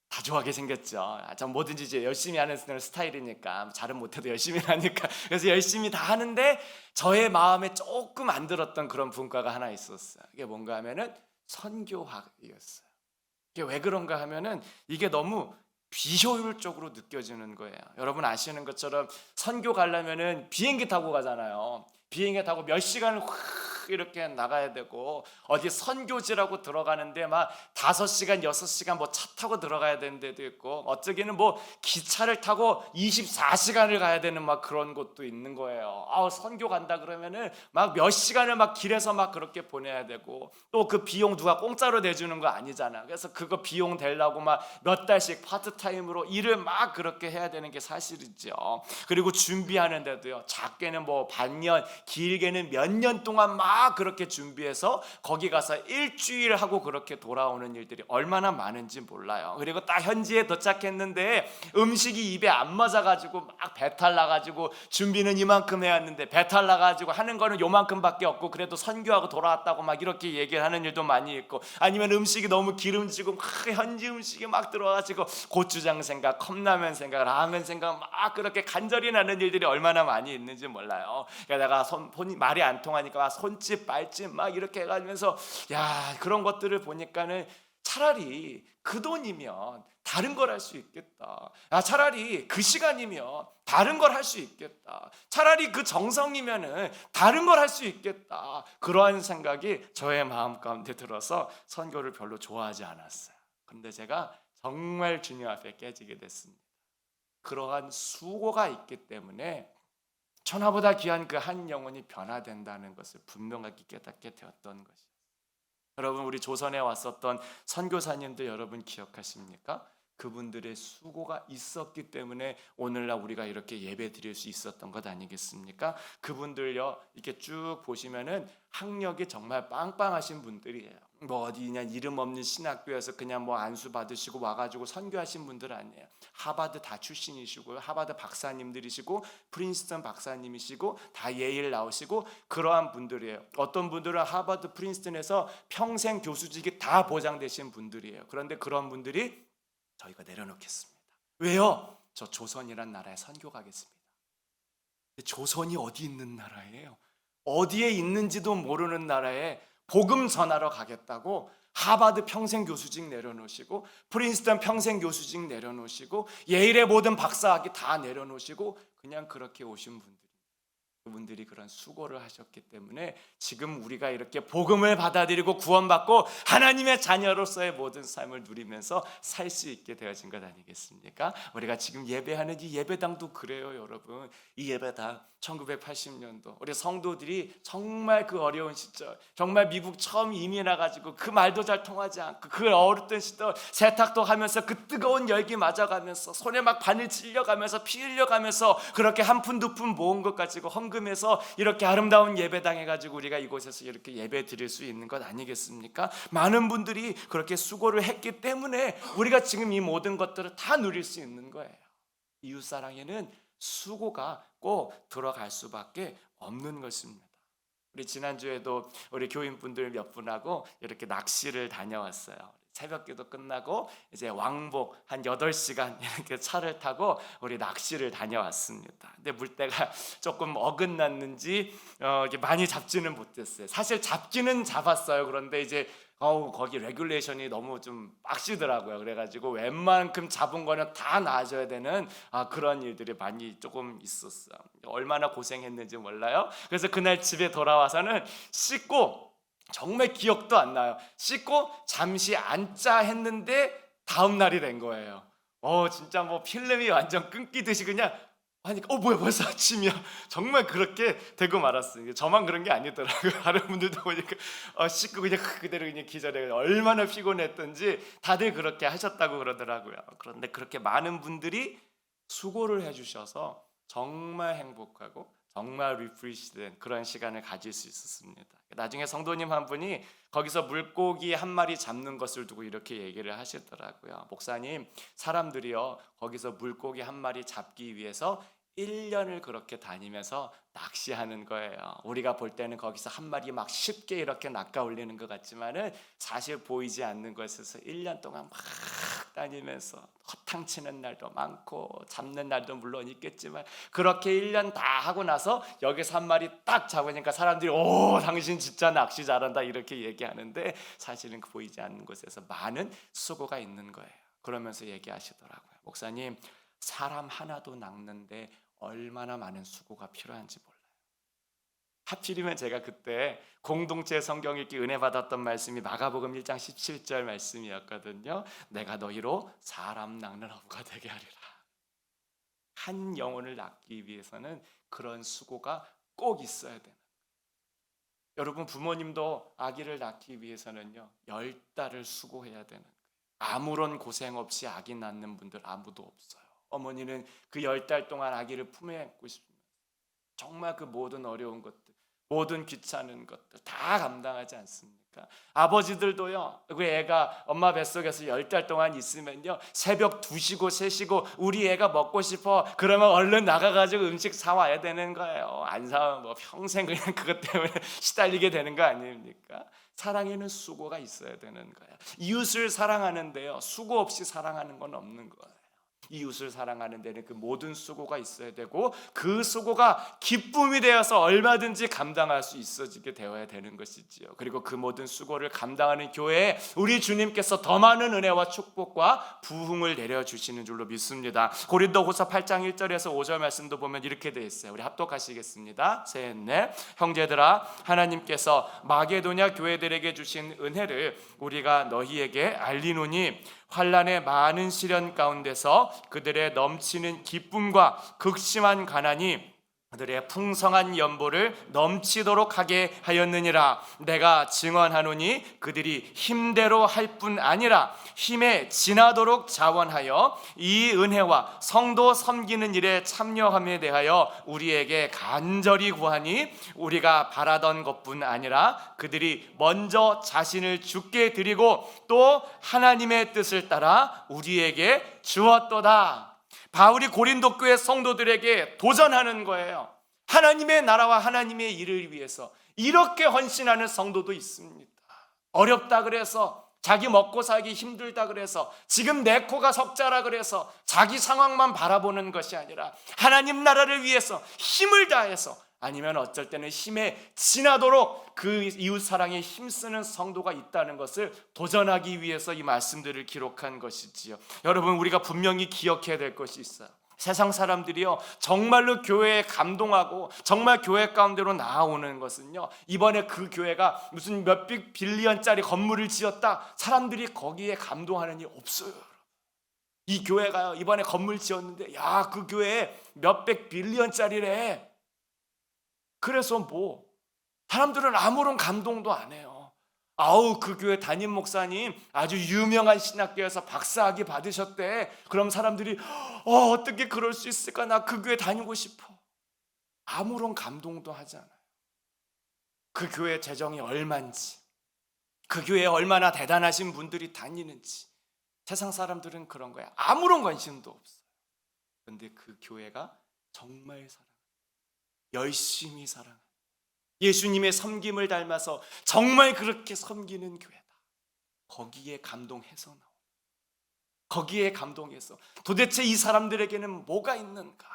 S1: 다 좋아하게 생겼죠. 전 뭐든지 이제 열심히 하는 스타일이니까, 잘은 못해도 열심히 하니까 그래서 열심히 다 하는데 저의 마음에 조금 안 들었던 그런 분과가 하나 있었어요. 이게 뭔가 하면은 선교학이었어요. 이게 왜 그런가 하면은 이게 너무 비효율적으로 느껴지는 거예요. 여러분 아시는 것처럼 선교 가려면은 비행기 타고 가잖아요. 비행기 타고 몇 시간을 확 이렇게 나가야 되고, 어디 선교지라고 들어가는데 막 5시간 6시간 뭐 차 타고 들어가야 되는 데도 있고, 어쩌기는 뭐 기차를 타고 24시간을 가야 되는 막 그런 곳도 있는 거예요. 선교 간다 그러면은 막 몇 시간을 막 길에서 막 그렇게 보내야 되고, 또 그 비용 누가 공짜로 내주는 거 아니잖아. 그래서 그거 비용 대려고 막 몇 달씩 파트타임으로 일을 막 그렇게 해야 되는 게 사실이죠. 그리고 준비하는데도요, 작게는 뭐 반년, 길게는 몇 년 동안 막 그렇게 준비해서 거기 가서 일주일 하고 그렇게 돌아오는 일들이 얼마나 많은지 몰라요. 그리고 딱 현지에 도착했는데 음식이 입에 안 맞아가지고 막 배탈 나가지고 준비는 이만큼 해왔는데 배탈 나가지고 하는 거는 요만큼밖에 없고, 그래도 선교하고 돌아왔다고 막 이렇게 얘기를 하는 일도 많이 있고, 아니면 음식이 너무 기름지고 막 현지 음식이 막 들어가지고 고추장 생각, 컵라면 생각, 라면 생각 막 그렇게 간절히 나는 일들이 얼마나 많이 있는지 몰라요. 그러니까 내가 말이 안 통하니까 손짓 발짓 막 이렇게 해가면서, 야, 그런 것들을 보니까는 차라리 그 돈이면 다른 걸 할 수 있겠다. 차라리 그 시간이면 다른 걸 할 수 있겠다. 차라리 그 정성이면은 다른 걸 할 수 있겠다. 그러한 생각이 저의 마음 가운데 들어서 선교를 별로 좋아하지 않았어요. 그런데 제가 정말 주님 앞에 깨지게 됐습니다. 그러한 수고가 있기 때문에 천하보다 귀한 그 한 영혼이 변화된다는 것을 분명하게 깨닫게 되었던 것이에요. 여러분, 우리 조선에 왔었던 선교사님들 여러분 기억하십니까? 그분들의 수고가 있었기 때문에 오늘날 우리가 이렇게 예배 드릴 수 있었던 것 아니겠습니까? 그분들요, 이렇게 쭉 보시면은 학력이 정말 빵빵하신 분들이에요. 뭐 어디냐 이름 없는 신학교에서 그냥 뭐 안수 받으시고 와가지고 선교하신 분들 아니에요. 하버드 다 출신이시고요, 하버드 박사님들이시고 프린스턴 박사님이시고 다 예일 나오시고 그러한 분들이에요. 어떤 분들은 하버드 프린스턴에서 평생 교수직이 다 보장되신 분들이에요. 그런데 그런 분들이 저희가 내려놓겠습니다. 왜요? 저 조선이란 나라에 선교 가겠습니다. 조선이 어디 있는 나라예요? 어디에 있는지도 모르는 나라에 복음 전하러 가겠다고 하버드 평생 교수직 내려놓으시고 프린스턴 평생 교수직 내려놓으시고 예일의 모든 박사학위 다 내려놓으시고 그냥 그렇게 오신 분들, 그분들이 그런 수고를 하셨기 때문에 지금 우리가 이렇게 복음을 받아들이고 구원받고 하나님의 자녀로서의 모든 삶을 누리면서 살 수 있게 되어진 것 아니겠습니까? 우리가 지금 예배하는 이 예배당도 그래요, 여러분. 이 예배당 1980년도 우리 성도들이 정말 그 어려운 시절, 정말 미국 처음 이민 와가지고 그 말도 잘 통하지 않고 그 어렸던 시절 세탁도 하면서 그 뜨거운 열기 맞아가면서 손에 막 바늘 찔려가면서 피 흘려가면서 그렇게 한 푼 두 푼 모은 것 가지고 헌금해서 이렇게 아름다운 예배당 해가지고 우리가 이곳에서 이렇게 예배 드릴 수 있는 것 아니겠습니까? 많은 분들이 그렇게 수고를 했기 때문에 우리가 지금 이 모든 것들을 다 누릴 수 있는 거예요. 이웃사랑에는 수고가 꼭 들어갈 수밖에 없는 것입니다. 우리 지난주에도 우리 교인분들 몇 분하고 이렇게 낚시를 다녀왔어요. 새벽기도 끝나고 이제 왕복 한 8시간 이렇게 차를 타고 우리 낚시를 다녀왔습니다. 근데 물때가 조금 어긋났는지 이렇게 많이 잡지는 못했어요. 사실 잡기는 잡았어요. 그런데 이제 거기 레귤레이션이 너무 좀 빡시더라고요. 그래가지고 웬만큼 잡은 거는 다 놔줘야 되는 그런 일들이 많이 조금 있었어요. 얼마나 고생했는지 몰라요. 그래서 그날 집에 돌아와서는 씻고 정말 기억도 안 나요. 씻고 잠시 앉자 했는데 다음 날이 된 거예요. 진짜 뭐 필름이 완전 끊기듯이 그냥 하니까 뭐야 벌써 아침이야. 정말 그렇게 되고 말았어요. 저만 그런 게 아니더라고요. 다른 분들도 보니까 씻고 그냥 그대로 그냥 기절해. 얼마나 피곤했던지 다들 그렇게 하셨다고 그러더라고요. 그런데 그렇게 많은 분들이 수고를 해주셔서 정말 행복하고 정말 리프레시된 그런 시간을 가질 수 있었습니다. 나중에 성도님 한 분이 거기서 물고기 한 마리 잡는 것을 두고 이렇게 얘기를 하시더라고요. 목사님, 사람들이요 거기서 물고기 한 마리 잡기 위해서 1년을 그렇게 다니면서 낚시하는 거예요. 우리가 볼 때는 거기서 한 마리 막 쉽게 이렇게 낚아 올리는 것 같지만은 사실 보이지 않는 곳에서 1년 동안 막 다니면서 허탕치는 날도 많고 잡는 날도 물론 있겠지만 그렇게 1년 다 하고 나서 여기서 한 마리 딱 잡으니까 사람들이 당신 진짜 낚시 잘한다 이렇게 얘기하는데 사실은 보이지 않는 곳에서 많은 수고가 있는 거예요. 그러면서 얘기하시더라고요. 목사님, 사람 하나도 낚는데 얼마나 많은 수고가 필요한지 몰라요. 하필이면 제가 그때 공동체 성경 읽기 은혜 받았던 말씀이 마가복음 1장 17절 말씀이었거든요. 내가 너희로 사람 낚는 어부가 되게 하리라. 한 영혼을 낳기 위해서는 그런 수고가 꼭 있어야 되는. 여러분, 부모님도 아기를 낳기 위해서는요 10달을 수고해야 되는 거예요. 아무런 고생 없이 아기 낳는 분들 아무도 없어요. 어머니는 그 10달 동안 아기를 품에 안고 싶으면 정말 그 모든 어려운 것들, 모든 귀찮은 것들 다 감당하지 않습니까? 아버지들도요, 그 애가 엄마 뱃속에서 10달 동안 있으면요 새벽 2시고 3시고 우리 애가 먹고 싶어 그러면 얼른 나가가지고 음식 사와야 되는 거예요. 안 사면 뭐 평생 그냥 그것 때문에 시달리게 되는 거 아닙니까? 사랑에는 수고가 있어야 되는 거예요. 이웃을 사랑하는데요 수고 없이 사랑하는 건 없는 거예요. 이웃을 사랑하는 데는 그 모든 수고가 있어야 되고 그 수고가 기쁨이 되어서 얼마든지 감당할 수 있어지게 되어야 되는 것이지요. 그리고 그 모든 수고를 감당하는 교회에 우리 주님께서 더 많은 은혜와 축복과 부흥을 내려주시는 줄로 믿습니다. 고린도후서 8장 1절에서 5절 말씀도 보면 이렇게 되어 있어요. 우리 합독하시겠습니다. 셋, 넷. 형제들아, 하나님께서 마게도냐 교회들에게 주신 은혜를 우리가 너희에게 알리노니 환난의 많은 시련 가운데서 그들의 넘치는 기쁨과 극심한 가난이 그들의 풍성한 연보를 넘치도록 하게 하였느니라. 내가 증언하노니 그들이 힘대로 할 뿐 아니라 힘에 지나도록 자원하여 이 은혜와 성도 섬기는 일에 참여함에 대하여 우리에게 간절히 구하니 우리가 바라던 것뿐 아니라 그들이 먼저 자신을 주께 드리고 또 하나님의 뜻을 따라 우리에게 주었도다. 바울이 고린도 교회 성도들에게 도전하는 거예요. 하나님의 나라와 하나님의 일을 위해서 이렇게 헌신하는 성도도 있습니다. 어렵다 그래서, 자기 먹고 살기 힘들다 그래서, 지금 내 코가 석자라 그래서 자기 상황만 바라보는 것이 아니라 하나님 나라를 위해서 힘을 다해서, 아니면 어쩔 때는 힘에 지나도록 그 이웃 사랑에 힘쓰는 성도가 있다는 것을 도전하기 위해서 이 말씀들을 기록한 것이지요. 여러분, 우리가 분명히 기억해야 될 것이 있어요. 세상 사람들이요, 정말로 교회에 감동하고 정말 교회 가운데로 나아오는 것은요, 이번에 그 교회가 무슨 몇백 빌리언짜리 건물을 지었다, 사람들이 거기에 감동하는 일 없어요. 이 교회가요, 이번에 건물 지었는데 야, 그 교회에 몇백 빌리언짜리래. 그래서 뭐 사람들은 아무런 감동도 안 해요. 아우, 그 교회 담임 목사님 아주 유명한 신학교에서 박사학위 받으셨대. 그럼 사람들이 어떻게 그럴 수 있을까? 나 그 교회 다니고 싶어. 아무런 감동도 하지 않아요. 그 교회 재정이 얼마인지, 그 교회에 얼마나 대단하신 분들이 다니는지, 세상 사람들은 그런 거야. 아무런 관심도 없어요. 그런데 그 교회가 정말 열심히 사랑하는, 예수님의 섬김을 닮아서 정말 그렇게 섬기는 교회다. 거기에 감동해서 나오는, 거기에 감동해서 도대체 이 사람들에게는 뭐가 있는가?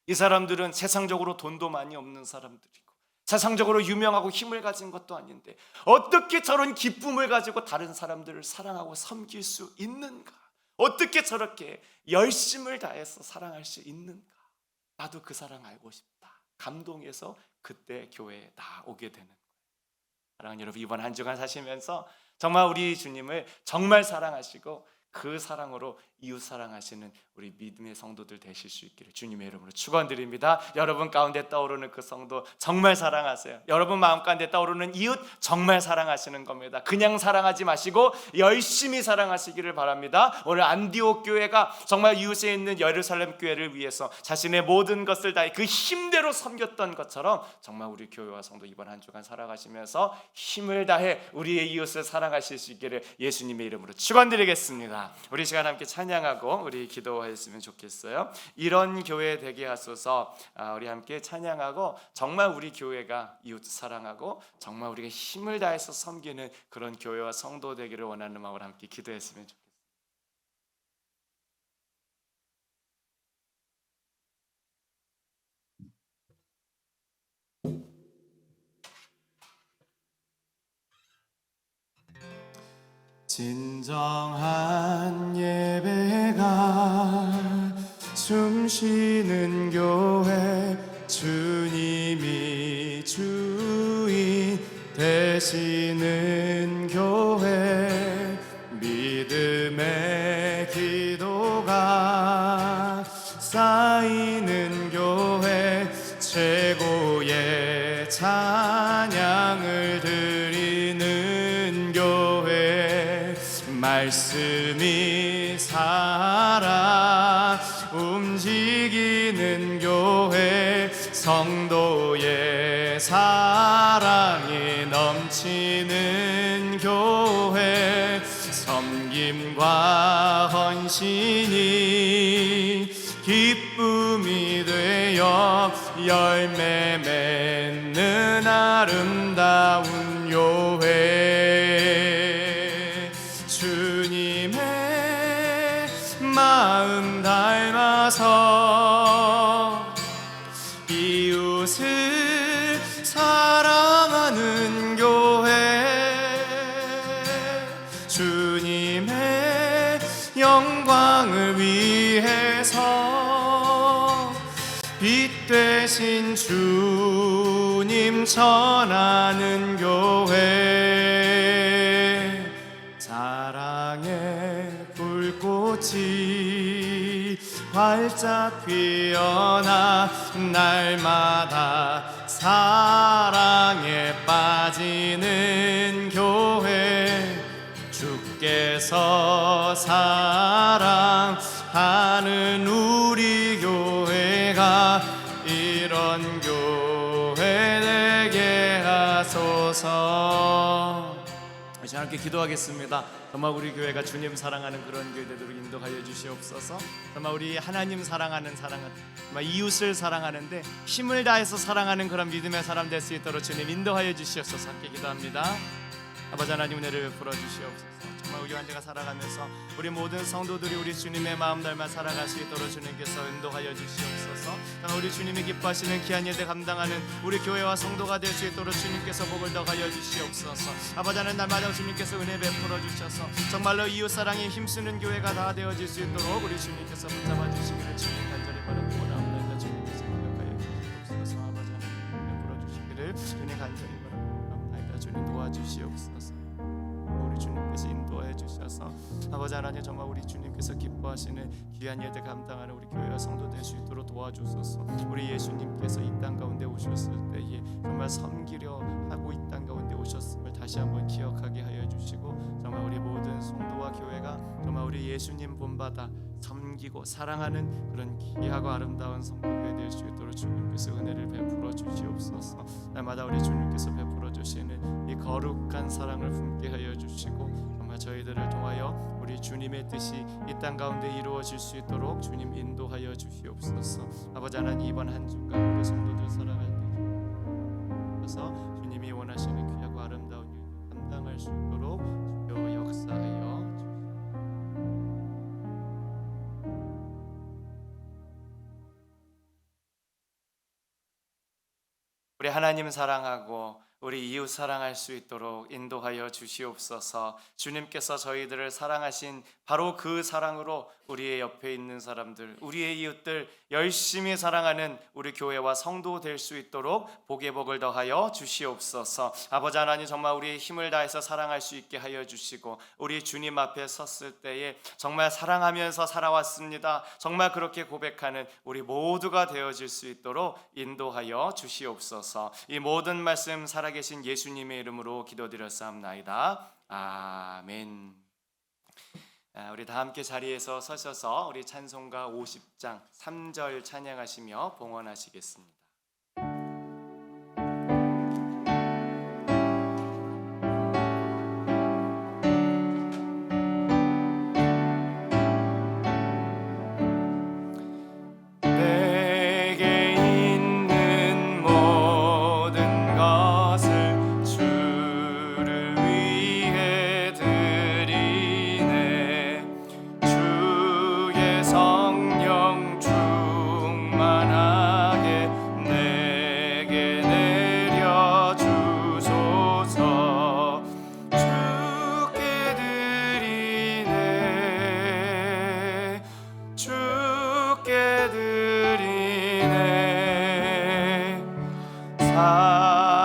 S1: 이 사람들은 세상적으로 돈도 많이 없는 사람들이고 세상적으로 유명하고 힘을 가진 것도 아닌데 어떻게 저런 기쁨을 가지고 다른 사람들을 사랑하고 섬길 수 있는가? 어떻게 저렇게 열심을 다해서 사랑할 수 있는가? 나도 그 사랑 알고 싶다. 감동해서 그때 교회에 나오게 되는 거예요. 사랑하는 여러분, 이번 한 주간 사시면서 정말 우리 주님을 정말 사랑하시고 그 사랑으로 이웃 사랑하시는 우리 믿음의 성도들 되실 수 있기를 주님의 이름으로 축원드립니다. 여러분 가운데 떠오르는 그 성도 정말 사랑하세요. 여러분 마음 가운데 떠오르는 이웃 정말 사랑하시는 겁니다. 그냥 사랑하지 마시고 열심히 사랑하시기를 바랍니다. 오늘 안디옥 교회가 정말 이웃에 있는 예루살렘 교회를 위해서 자신의 모든 것을 다해 그 힘대로 섬겼던 것처럼 정말 우리 교회와 성도 이번 한 주간 살아가시면서 힘을 다해 우리의 이웃을 사랑하실 수 있기를 예수님의 이름으로 축원드리겠습니다. 우리 시간 함께 찬양하고 우리 기도했으면 좋겠어요. 이런 교회 되게 하소서. 우리 함께 찬양하고 정말 우리 교회가 이웃 사랑하고 정말 우리가 힘을 다해서 섬기는 그런 교회와 성도 되기를 원하는 마음으로 함께 기도했으면 좋겠습니다. 진정한 예배가 숨쉬는 교회, 주님이 주인 되시는 교회, 믿음의 기도가 쌓이는 교회, 최고의 찬양을 드리는 교회, 말씀이 살아 움직이는 교회, 성도의 사랑이 넘치는 교회, 섬김과 헌신이 기쁨이 되어 열매 맺는 아름다운 교회, 주님의 마음 닮아서 이웃을 사랑하는 교회, 주님의 영광을 위해서 빛 되신 주님 전하는 교회, 사랑의 불꽃이 활짝 피어나 날마다 사랑에 빠지는 교회, 주께서 사랑하는 우리 교회가 이런 교회 되게 하소서. 이제 함께 기도하겠습니다. 정말 우리 교회가 주님 사랑하는 그런 교회 되도록 인도하여 주시옵소서. 정말 우리 하나님 사랑하는 정말 이웃을 사랑하는데 힘을 다해서 사랑하는 그런 믿음의 사람 될 수 있도록 주님 인도하여 주시옵소서. 함께 기도합니다. 아버지 하나님, 은혜를 베풀어 주시옵소서. 정말 우리 환자가 살아가면서 우리 모든 성도들이 우리 주님의 마음 닮아 살아갈 수 있도록 주님께서 인도하여 주시옵소서. 우리 주님이 기뻐하시는 귀한 예대 감당하는 우리 교회와 성도가 될 수 있도록 주님께서 복을 더하여 주시옵소서. 아버지 하나님, 날마다 주님께서 은혜 베풀어 주셔서 정말로 이웃사랑에 힘쓰는 교회가 다 되어질 수 있도록 우리 주님께서 붙잡아 주시기를 주님 간절히 바라고 원하옵나이다. 주님께서 기억하여 주시옵소서. 아버지 하나님, 베풀어 주시기를 주님 간절히 바라옵나이다. 주님 도와주시옵소서. 우리 주님께서 인도해 주셔서 아버지 하나님, 정말 우리 주님께서 기뻐하시는 귀한 예대 감당하는 우리 교회와 성도 될 수 있도록 도와주소서. 우리 예수님께서 이 땅 가운데 오셨을 때에 정말 섬기려 하고 이 땅 가운데 오셨음을 다시 한번 기억하게 하여 주시고, 정말 우리 모든 성도와 교회가 정말 우리 예수님 본받아 섬기고 사랑하는 그런 귀하고 아름다운 성도교회 될 수 있도록 주님께서 은혜를 베풀어 주시옵소서. 날마다 우리 주님께서 베풀어 주시는 이 거룩한 사랑을 품게 하여 주시고, 정말 저희들을 통하여 우리 주님의 뜻이 이 땅 가운데 이루어질 수 있도록 주님 인도하여 주시옵소서. 아버지 하나님, 이번 한 주간 우리 성도들 살아갈 때 그래서 주님이 원하시는 귀하고 아름다운 일 감당할 수 있도록 주여 역사하여 우리 하나님 사랑하고 우리 이웃 사랑할 수 있도록 인도하여 주시옵소서. 주님께서 저희들을 사랑하신 바로 그 사랑으로 우리의 옆에 있는 사람들, 우리의 이웃들 열심히 사랑하는 우리 교회와 성도 될 수 있도록 복의 복을 더하여 주시옵소서. 아버지 하나님, 정말 우리의 힘을 다해서 사랑할 수 있게 하여 주시고, 우리 주님 앞에 섰을 때에 정말 사랑하면서 살아왔습니다, 정말 그렇게 고백하는 우리 모두가 되어질 수 있도록 인도하여 주시옵소서. 이 모든 말씀 살아계신 예수님의 이름으로 기도드렸사옵나이다. 아멘. 우리 다 함께 자리에서 서셔서 우리 찬송가 50장 3절 찬양하시며 봉헌하시겠습니다.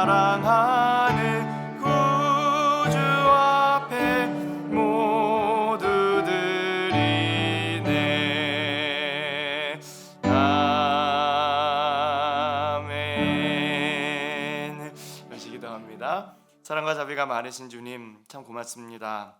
S1: 사랑하는 구주 앞에 모두 드리네. 아멘. 다시 기도합니다. 사랑과 자비가 많으신 주님, 참 고맙습니다.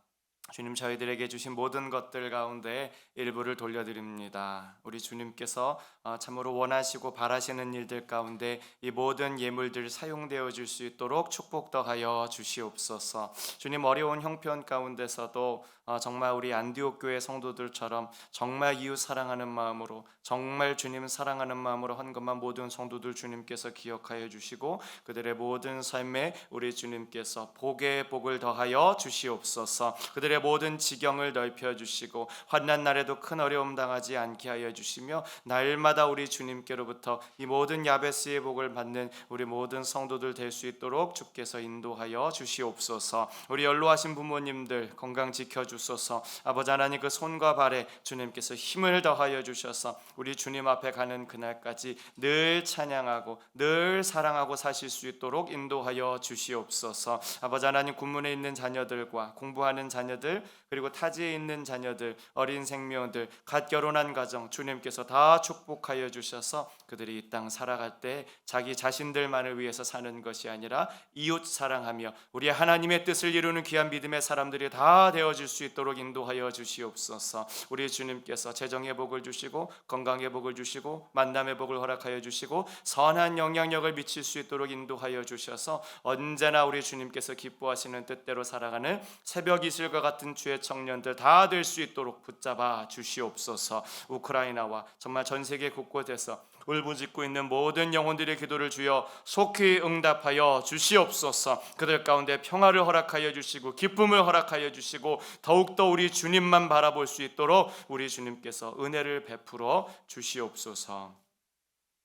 S1: 주님, 저희들에게 주신 모든 것들 가운데 일부를 돌려드립니다. 우리 주님께서 참으로 원하시고 바라시는 일들 가운데 이 모든 예물들 사용되어 줄 수 있도록 축복 더하여 주시옵소서. 주님, 어려운 형편 가운데서도 정말 우리 안디옥 교회 성도들처럼 정말 이웃 사랑하는 마음으로, 정말 주님 사랑하는 마음으로 한 것만 모든 성도들 주님께서 기억하여 주시고, 그들의 모든 삶에 우리 주님께서 복의 복을 더하여 주시옵소서. 그들의 그들의 모든 지경을 넓혀 주시고 환난 날에도 큰 어려움 당하지 않게 하여 주시며 날마다 우리 주님께로부터 이 모든 야베스의 복을 받는 우리 모든 성도들 될 수 있도록 주께서 인도하여 주시옵소서. 우리 연로하신 부모님들 건강 지켜 주소서. 아버지 하나님 그 손과 발에 주님께서 힘을 더하여 주셔서 우리 주님 앞에 가는 그날까지 늘 찬양하고 늘 사랑하고 사실 수 있도록 인도하여 주시옵소서. 아버지 하나님 군문에 있는 자녀들과 공부하는 자녀들 그리고 타지에 있는 자녀들 어린 생명들 갓 결혼한 가정 주님께서 다 축복하여 주셔서 그들이 이 땅 살아갈 때 자기 자신들만을 위해서 사는 것이 아니라 이웃 사랑하며 우리 하나님의 뜻을 이루는 귀한 믿음의 사람들이 다 되어질 수 있도록 인도하여 주시옵소서. 우리 주님께서 재정의 복을 주시고 건강의 복을 주시고 만남의 복을 허락하여 주시고 선한 영향력을 미칠 수 있도록 인도하여 주셔서 언제나 우리 주님께서 기뻐하시는 뜻대로 살아가는 새벽 이슬과 같은 주의 청년들 다 될 수 있도록 붙잡아 주시옵소서. 우크라이나와 정말 전 세계 곳곳에서 울부짖고 있는 모든 영혼들의 기도를 주여 속히 응답하여 주시옵소서. 그들 가운데 평화를 허락하여 주시고 기쁨을 허락하여 주시고 더욱더 우리 주님만 바라볼 수 있도록 우리 주님께서 은혜를 베풀어 주시옵소서.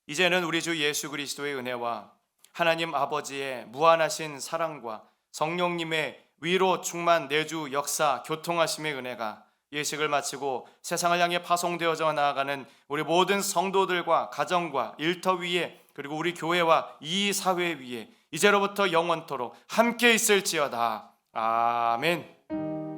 S1: 이제는 우리 주 예수 그리스도의 은혜와 하나님 아버지의 무한하신 사랑과 성령님의 위로 충만 내주 역사 교통하심의 은혜가 예식을 마치고 세상을 향해 파송되어져 나아가는 우리 모든 성도들과 가정과 일터 위에 그리고 우리 교회와 이 사회 위에 이제로부터 영원토록 함께 있을지어다. 아멘.